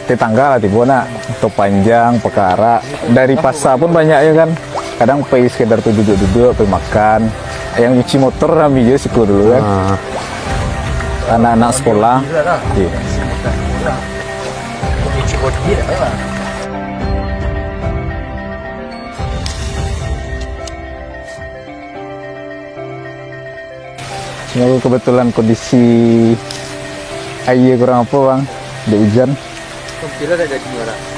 tetangga lah tiba nak atau panjang perkara dari pasar pun banyak ya kan, kadang pergi sekedar tuh duduk-duduk pergi makan, yang nyuci motor kami juga siku dulu kan, anak-anak sekolah iya. Semoga kebetulan kondisi air kurang apa bang, ada hujan. Kira ada di mana?